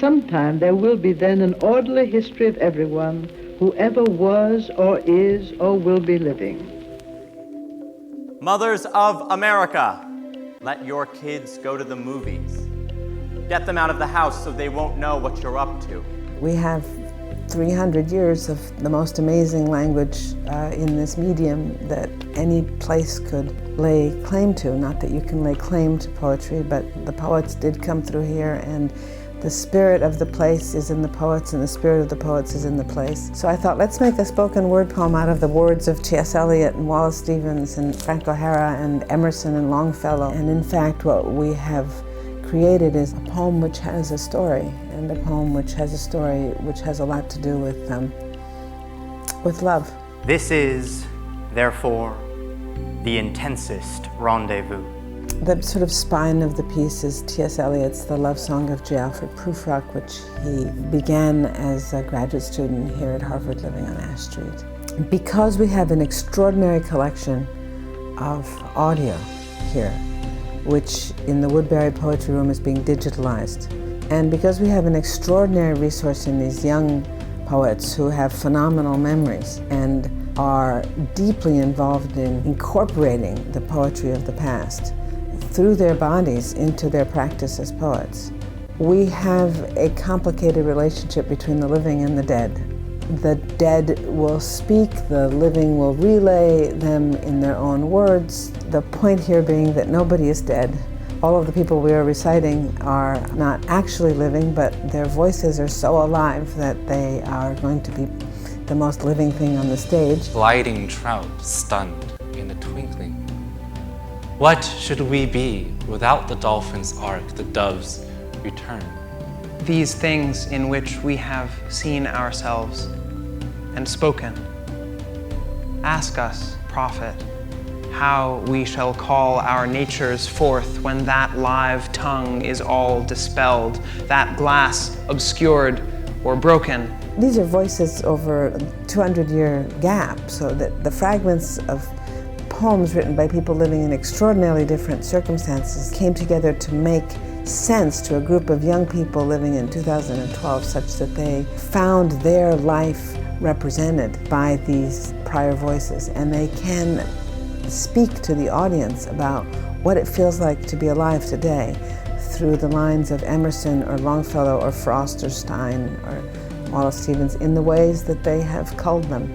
sometime there will be then an orderly history of everyone who ever was or is or will be living. Mothers of America, let your kids go to the movies. Get them out of the house so they won't know what you're up to. We have 300 years of the most amazing language in this medium that any place could lay claim to. Not that you can lay claim to poetry, but the poets did come through here, and the spirit of the place is in the poets, and the spirit of the poets is in the place. So I thought, let's make a spoken word poem out of the words of T.S. Eliot and Wallace Stevens and Frank O'Hara and Emerson and Longfellow. And in fact, what we have created is a poem which has a story, and a poem which has a story which has a lot to do with love. This is, therefore, the intensest rendezvous. The sort of spine of the piece is T.S. Eliot's The Love Song of J. Alfred Prufrock, which he began as a graduate student here at Harvard living on Ash Street. Because we have an extraordinary collection of audio here, which in the Woodbury Poetry Room is being digitalized, and because we have an extraordinary resource in these young poets who have phenomenal memories and are deeply involved in incorporating the poetry of the past through their bodies into their practice as poets. We have a complicated relationship between the living and the dead. The dead will speak, the living will relay them in their own words. The point here being that nobody is dead. All of the people we are reciting are not actually living, but their voices are so alive that they are going to be the most living thing on the stage. Gliding trout stunned in a twinkling. What should we be without the dolphin's ark, the dove's return? These things in which we have seen ourselves and spoken. Ask us, prophet, how we shall call our natures forth when that live tongue is all dispelled, that glass obscured or broken. These are voices over a 200-year gap, so that the fragments of poems written by people living in extraordinarily different circumstances came together to make sense to a group of young people living in 2012, such that they found their life represented by these prior voices, and they can speak to the audience about what it feels like to be alive today through the lines of Emerson or Longfellow or Frost or Stein or Wallace Stevens in the ways that they have culled them.